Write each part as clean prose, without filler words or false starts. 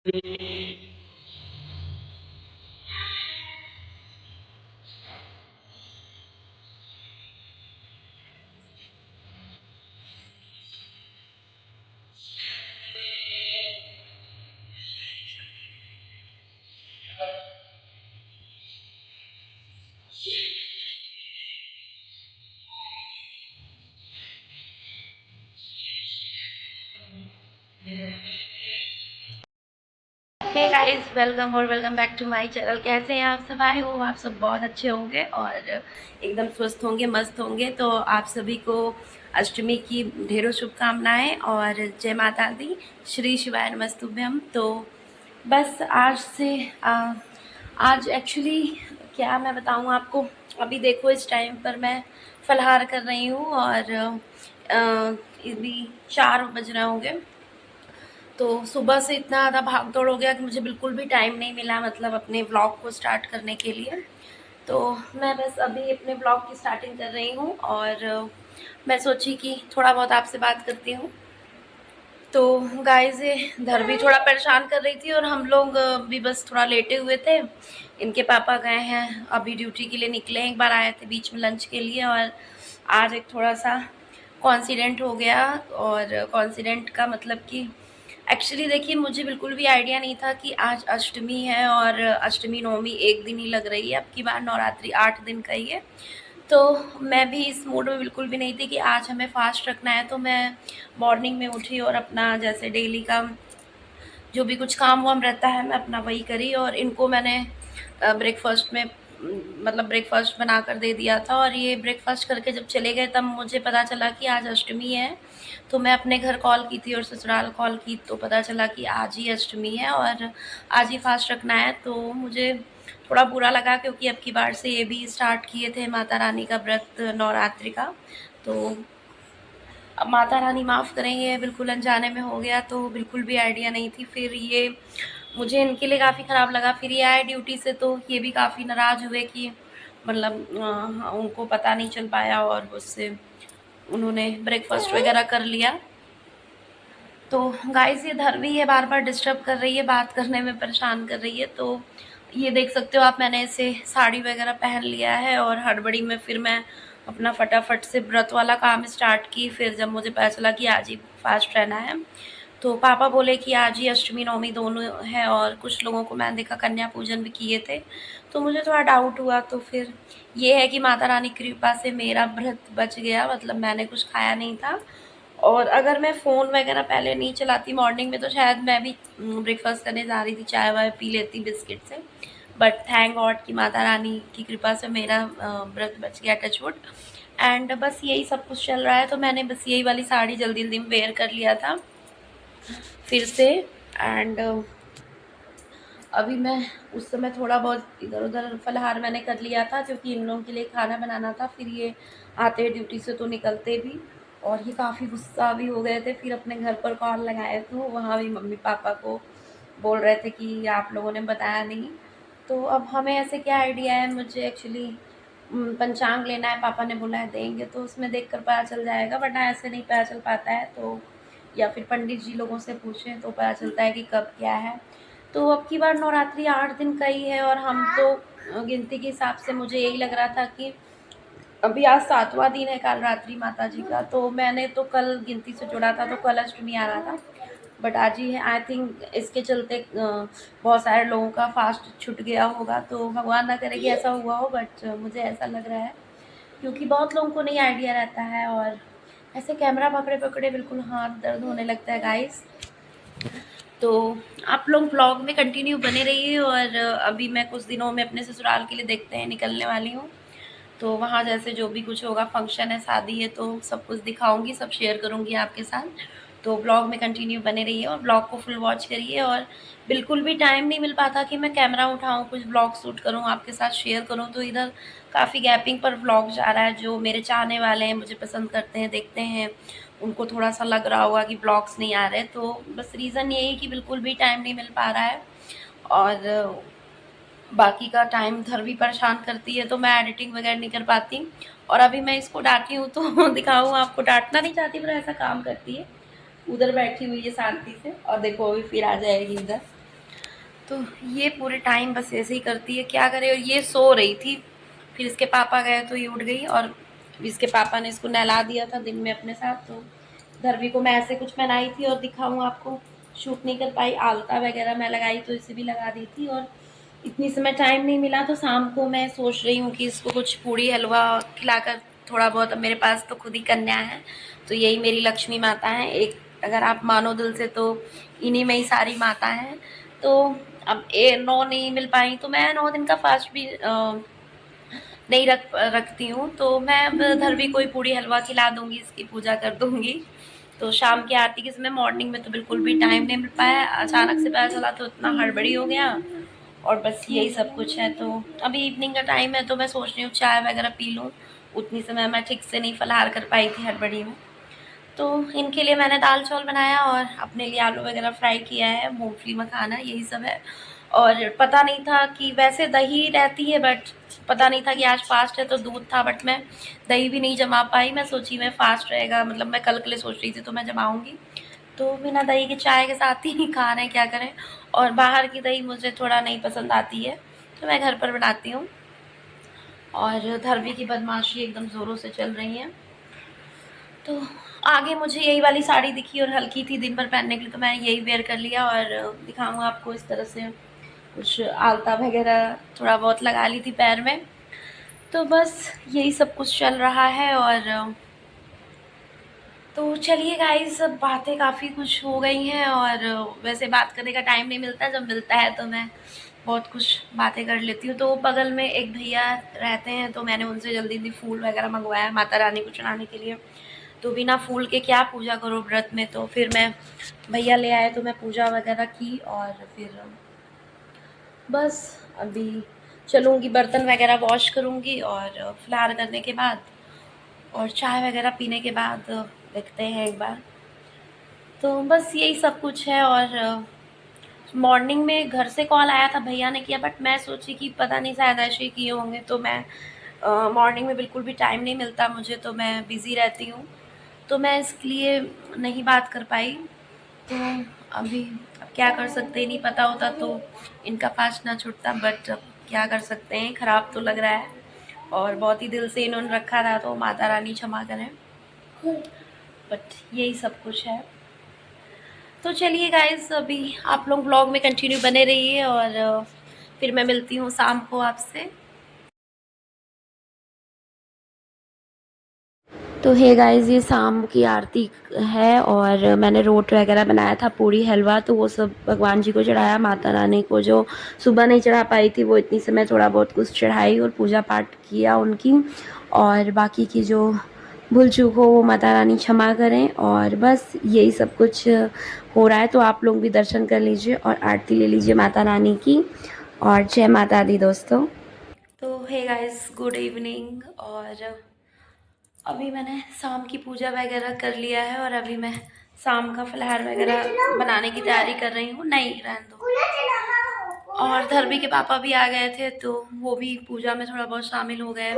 हे guys, welcome और welcome back to my channel. कैसे हैं आप सब? आए हो आप सब बहुत अच्छे होंगे और एकदम स्वस्थ होंगे, मस्त होंगे। तो आप सभी को अष्टमी की ढेरों शुभकामनाएं और जय माता दी। श्री शिवाय नमस्तुभ्यम। तो बस आज से आज एक्चुअली क्या मैं बताऊं आपको। अभी देखो इस टाइम पर मैं फलाहार कर रही हूँ और अभी 4 बज रहे होंगे। तो सुबह से इतना ज़्यादा भाग दौड़ हो गया कि मुझे बिल्कुल भी टाइम नहीं मिला, मतलब अपने व्लॉग को स्टार्ट करने के लिए। तो मैं बस अभी अपने व्लॉग की स्टार्टिंग कर रही हूँ और मैं सोची कि थोड़ा बहुत आपसे बात करती हूँ। तो गाइस, ये धर भी थोड़ा परेशान कर रही थी और हम लोग भी बस थोड़ा लेटे हुए थे। इनके पापा गए हैं अभी ड्यूटी के लिए, निकले हैं, एक बार आए थे बीच में लंच के लिए। और आज एक थोड़ा सा कॉन्सिडेंट हो गया। और कॉन्सिडेंट का मतलब कि एक्चुअली देखिए, मुझे बिल्कुल भी आइडिया नहीं था कि आज अष्टमी है और अष्टमी नवमी एक दिन ही लग रही है। अब की बार नवरात्रि 8 दिन का ही है। तो मैं भी इस मूड में बिल्कुल भी नहीं थी कि आज हमें फास्ट रखना है। तो मैं मॉर्निंग में उठी और अपना जैसे डेली का जो भी कुछ काम वाम रहता है मैं अपना वही करी। और इनको मैंने ब्रेकफास्ट में मतलब ब्रेकफास्ट बना कर दे दिया था। और ये ब्रेकफास्ट करके जब चले गए तब मुझे पता चला कि आज अष्टमी है। तो मैं अपने घर कॉल की थी और ससुराल कॉल की, तो पता चला कि आज ही अष्टमी है और आज ही फास्ट रखना है। तो मुझे थोड़ा बुरा लगा क्योंकि अब की बार से ये भी स्टार्ट किए थे माता रानी का व्रत नवरात्रि का। तो अब माता रानी माफ़ करेंगे, बिल्कुल अनजाने में हो गया, तो बिल्कुल भी आइडिया नहीं थी। फिर ये मुझे इनके लिए काफ़ी ख़राब लगा। फिर ये आए ड्यूटी से तो ये भी काफ़ी नाराज़ हुए कि मतलब उनको पता नहीं चल पाया और उससे उन्होंने ब्रेकफास्ट वगैरह कर लिया। तो गाइस, ये धरवी है, बार बार डिस्टर्ब कर रही है, बात करने में परेशान कर रही है। तो ये देख सकते हो आप, मैंने इसे साड़ी वगैरह पहन लिया है और हड़बड़ी में फिर मैं अपना फटाफट से व्रत वाला काम स्टार्ट की। फिर जब मुझे पता चला कि आज ही फास्ट रहना है, तो पापा बोले कि आज ही अष्टमी नवमी दोनों है। और कुछ लोगों को मैंने देखा कन्या पूजन भी किए थे। तो मुझे थोड़ा डाउट हुआ। तो फिर ये है कि माता रानी की कृपा से मेरा व्रत बच गया, मतलब मैंने कुछ खाया नहीं था। और अगर मैं फ़ोन वगैरह पहले नहीं चलाती मॉर्निंग में तो शायद मैं भी ब्रेकफास्ट करने जा रही थी, चाय वाय पी लेती बिस्किट से। बट थैंक गॉड कि माता रानी की कृपा से मेरा व्रत बच गया, टच वुड। एंड बस यही सब कुछ चल रहा है। तो मैंने बस यही वाली साड़ी जल्दी जल्दी में वेयर कर लिया था फिर से। एंड अभी मैं उस समय थोड़ा बहुत इधर उधर फलाहार मैंने कर लिया था क्योंकि इन लोगों के लिए खाना बनाना था। फिर ये आते ड्यूटी से तो निकलते भी, और ये काफ़ी गुस्सा भी हो गए थे। फिर अपने घर पर कॉल लगाए तो वहाँ भी मम्मी पापा को बोल रहे थे कि आप लोगों ने बताया नहीं। तो अब हमें ऐसे क्या आइडिया है, मुझे एक्चुअली पंचांग लेना है, पापा ने बोला है देंगे तो उसमें देख कर पता चल जाएगा, वरना ऐसे नहीं पता चल पाता है। तो या फिर पंडित जी लोगों से पूछें तो पता चलता है कि कब क्या है। तो अब की बार नवरात्रि 8 दिन का ही है और हम तो गिनती के हिसाब से मुझे यही लग रहा था कि अभी आज 7वां दिन है काल रात्रि माता जी का। तो मैंने तो कल गिनती से जोड़ा था तो कल अष्टमी आ रहा था, बट आज ही है। आई थिंक इसके चलते बहुत सारे लोगों का फास्ट छूट गया होगा। तो भगवान ना करे कि ऐसा हुआ हो, बट मुझे ऐसा लग रहा है क्योंकि बहुत लोगों को नहीं आइडिया रहता है। और ऐसे कैमरा पकड़े पकड़े बिल्कुल हाथ दर्द होने लगता है गाइस। तो आप लोग ब्लॉग में कंटिन्यू बने रहिए। और अभी मैं कुछ दिनों में अपने ससुराल के लिए देखते हैं निकलने वाली हूँ। तो वहाँ जैसे जो भी कुछ होगा, फंक्शन है, शादी है, तो सब कुछ दिखाऊंगी, सब शेयर करूंगी आपके साथ। तो ब्लॉग में कंटिन्यू बने रहिए और ब्लॉग को फुल वॉच करिए। और बिल्कुल भी टाइम नहीं मिल पाता कि मैं कैमरा उठाऊं, कुछ ब्लॉग शूट करूं, आपके साथ शेयर करूं। तो इधर काफ़ी गैपिंग पर ब्लॉग जा रहा है। जो मेरे चाहने वाले हैं, मुझे पसंद करते हैं, देखते हैं, उनको थोड़ा सा लग रहा होगा कि ब्लॉग्स नहीं आ रहे। तो बस रीज़न यही है कि बिल्कुल भी टाइम नहीं मिल पा रहा है। और बाकी का टाइम घर भी परेशान करती है तो मैं एडिटिंग वगैरह नहीं कर पाती। और अभी मैं इसको डांटी हूँ तो दिखाऊँ आपको, डांटना नहीं चाहती पर ऐसा काम करती है। उधर बैठी हुई है शांति से और देखो अभी फिर आ जाएगी इधर। तो ये पूरे टाइम बस ऐसे ही करती है, क्या करे। और ये सो रही थी, फिर इसके पापा गए तो ये उठ गई, और इसके पापा ने इसको नहला दिया था दिन में अपने साथ। तो धरवी को मैं ऐसे कुछ पहनाई थी, और दिखाऊँ आपको, शूट नहीं कर पाई। आलता वगैरह मैं लगाई तो इसे भी लगा दी थी, और इतनी समय टाइम नहीं मिला, तो शाम को मैं सोच रही हूँ कि इसको कुछ पूड़ी हलवा खिलाकर थोड़ा बहुत। अब मेरे पास तो खुद ही कन्या है, तो यही मेरी लक्ष्मी माता है एक, अगर आप मानो दिल से तो इन्हीं में ही सारी माता है। तो अब 9 नहीं मिल पाई, तो मैं 9 दिन का फास्ट भी नहीं रखती हूँ। तो मैं अब धरवी को ही पूड़ी हलवा खिला दूंगी, इसकी पूजा कर दूंगी। तो शाम की आरती के समय, मॉर्निंग में तो बिल्कुल भी टाइम नहीं मिल पाया, अचानक से पता चला तो इतना हड़बड़ी हो गया, और बस यही सब कुछ है। तो अभी इवनिंग का टाइम है, तो मैं सोच रही हूँ चाय वगैरह पी लूँ। उतनी समय मैं ठीक से नहीं फलाहार कर पाई थी हड़बड़ी में। तो इनके लिए मैंने दाल चावल बनाया, और अपने लिए आलू वगैरह फ्राई किया है, मूंगफली मखाना यही सब है। और पता नहीं था कि वैसे दही रहती है, बट पता नहीं था कि आज फास्ट है, तो दूध था, बट मैं दही भी नहीं जमा पाई। मैं सोची मैं फास्ट रहेगा, मतलब मैं कल के लिए सोच रही थी, तो मैं जमाऊंगी। तो बिना दही के चाय के साथ ही खा रहे हैं, क्या करें। और बाहर की दही मुझे थोड़ा नहीं पसंद आती है, तो मैं घर पर बनाती हूँ। और धरवी की बदमाशी एकदम ज़ोरों से चल रही है। तो आगे मुझे यही वाली साड़ी दिखी और हल्की थी दिन भर पहनने के लिए, तो मैं यही वेयर कर लिया। और दिखाऊंगा आपको इस तरह से, कुछ आलता वगैरह थोड़ा बहुत लगा ली थी पैर में। तो बस यही सब कुछ चल रहा है। और तो चलिए गाइस, सब बातें काफ़ी कुछ हो गई हैं, और वैसे बात करने का टाइम नहीं मिलता, जब मिलता है तो मैं बहुत कुछ बातें कर लेती हूँ। तो बगल में एक भैया रहते हैं, तो मैंने उनसे जल्दी जल्दी फूल वगैरह मंगवाया माता रानी को चढ़ाने के लिए। तो बिना फूल के क्या पूजा करो व्रत में, तो फिर मैं, भैया ले आए तो मैं पूजा वगैरह की। और फिर बस अभी चलूँगी, बर्तन वगैरह वॉश करूँगी, और फलाहार करने के बाद और चाय वगैरह पीने के बाद देखते हैं एक बार। तो बस यही सब कुछ है। और मॉर्निंग में घर से कॉल आया था, भैया ने किया, बट मैं सोची कि पता नहीं शायद ऐसे ही किए होंगे। तो मैं मॉर्निंग में बिल्कुल भी टाइम नहीं मिलता मुझे, तो मैं बिज़ी रहती हूँ, तो मैं इसलिए नहीं बात कर पाई। तो अभी अब क्या कर सकते हैं, नहीं पता होता तो इनका फास्ट ना छूटता, बट अब क्या कर सकते हैं, ख़राब तो लग रहा है। और बहुत ही दिल से इन्होंने रखा था, तो माता रानी क्षमा करें, बट यही सब कुछ है। तो चलिए गाइस, अभी आप लोग ब्लॉग में कंटिन्यू बने रहिए, और फिर मैं मिलती हूँ शाम को आपसे। तो हे गाइस, ये शाम की आरती है, और मैंने रोट वगैरह बनाया था, पूड़ी हलवा, तो वो सब भगवान जी को चढ़ाया। माता रानी को जो सुबह नहीं चढ़ा पाई थी, वो इतनी समय थोड़ा बहुत कुछ चढ़ाई और पूजा पाठ किया उनकी। और बाकी की जो भूल चूक हो वो माता रानी क्षमा करें। और बस यही सब कुछ हो रहा है, तो आप लोग भी दर्शन कर लीजिए और आरती ले लीजिए माता रानी की। और जय माता दी दोस्तों। तो हे गाइस, गुड इवनिंग। और अभी मैंने शाम की पूजा वगैरह कर लिया है, और अभी मैं शाम का फलाहार वगैरह बनाने की तैयारी कर रही हूँ। नहीं, रहने दो। और धरवी के पापा भी आ गए थे, तो वो भी पूजा में थोड़ा बहुत शामिल हो गए।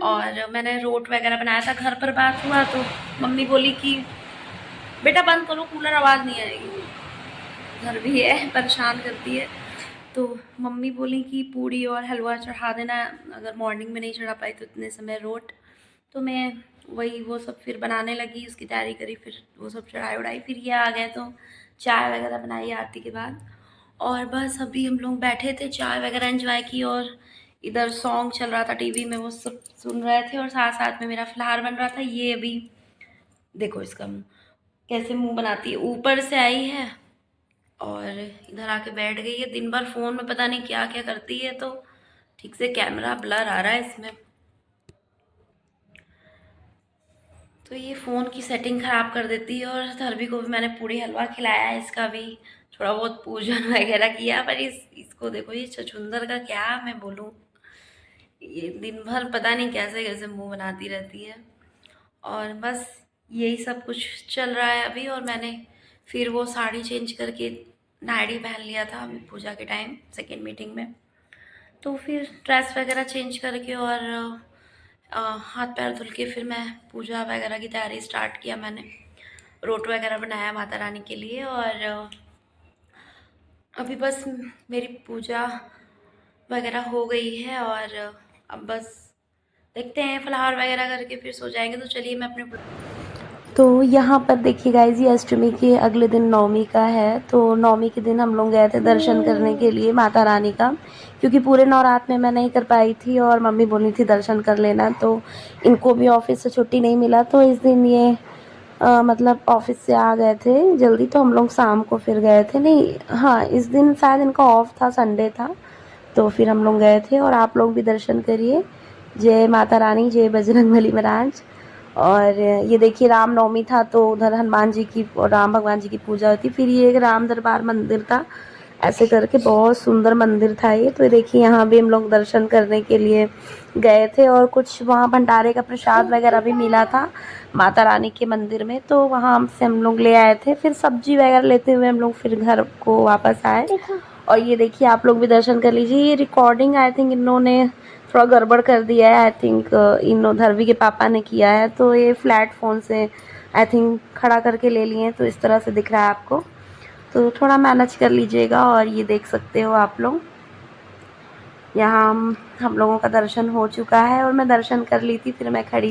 और मैंने रोट वगैरह बनाया था, घर पर बात हुआ तो मम्मी बोली कि बेटा बंद करो कूलर, आवाज़ नहीं आएगी। धरवी है, परेशान करती है। तो मम्मी बोली कि पूड़ी और हलवा चढ़ा देना, अगर मॉर्निंग में नहीं चढ़ा पाई तो इतने समय रोट। तो मैं वही वो सब फिर बनाने लगी, उसकी तैयारी करी, फिर वो सब चढ़ाई उड़ाई, फिर ये आ गए तो चाय वगैरह बनाई आरती के बाद। और बस अभी हम लोग बैठे थे, चाय वगैरह एंजॉय की, और इधर सॉन्ग चल रहा था टीवी में, वो सब सुन रहे थे, और साथ साथ में मेरा फलाहार बन रहा था। ये अभी देखो इसका मुँह कैसे मुँह बनाती है, ऊपर से आई है और इधर आके बैठ गई है। दिन भर फ़ोन में पता नहीं क्या क्या करती है, तो ठीक से कैमरा ब्लर आ रहा है इसमें। तो ये फ़ोन की सेटिंग ख़राब कर देती है। और धरवी को भी मैंने पूड़ी हलवा खिलाया है, इसका भी थोड़ा बहुत पूजन वगैरह किया। पर इसको देखो, ये छछूंदर का क्या मैं बोलूँ, ये दिन भर पता नहीं कैसे कैसे मुंह बनाती रहती है। और बस यही सब कुछ चल रहा है अभी। और मैंने फिर वो साड़ी चेंज करके नाइटी पहन लिया था अभी पूजा के टाइम, सेकेंड मीटिंग में। तो फिर ड्रेस वगैरह चेंज करके और हाथ पैर धुल के फिर मैं पूजा वगैरह की तैयारी स्टार्ट किया। मैंने रोट वगैरह बनाया माता रानी के लिए, और अभी बस मेरी पूजा वगैरह हो गई है और अब बस देखते हैं, फलाहार वगैरह करके फिर सो जाएंगे। तो चलिए मैं अपने तो यहाँ पर देखिए गाइज, ये अष्टमी के अगले दिन नवमी का है। तो नवमी के दिन हम लोग गए थे दर्शन करने के लिए माता रानी का, क्योंकि पूरे नवरात्र में मैं नहीं कर पाई थी और मम्मी बोली थी दर्शन कर लेना। तो इनको भी ऑफिस से छुट्टी नहीं मिला, तो इस दिन ये मतलब ऑफिस से आ गए थे जल्दी, तो हम लोग शाम को फिर गए थे। नहीं, हाँ, इस दिन शायद इनका ऑफ था, संडे था। तो फिर हम लोग गए थे और आप लोग भी दर्शन करिए। जय माता रानी, जय बजरंगबली महाराज। और ये देखिए रामनवमी था तो उधर हनुमान जी की और राम भगवान जी की पूजा होती। फिर ये एक राम दरबार मंदिर था, ऐसे करके बहुत सुंदर मंदिर था ये। तो देखिए यहाँ भी हम लोग दर्शन करने के लिए गए थे और कुछ वहाँ भंडारे का प्रसाद वगैरह भी मिला था माता रानी के मंदिर में, तो वहाँ से हम लोग ले आए थे। फिर सब्जी वगैरह लेते हुए हम लोग फिर घर को वापस आए। और ये देखिए आप लोग भी दर्शन कर लीजिए। ये रिकॉर्डिंग आई थिंक इन्होंने थोड़ा गड़बड़ कर दिया है, आई थिंक इन धरवी के पापा ने किया है, तो ये फ्लैट फ़ोन से आई थिंक खड़ा करके ले लिए, तो इस तरह से दिख रहा है आपको। तो थोड़ा मैनेज कर लीजिएगा। और ये देख सकते हो आप लोग, यहाँ हम लोगों का दर्शन हो चुका है और मैं दर्शन कर ली थी, फिर मैं खड़ी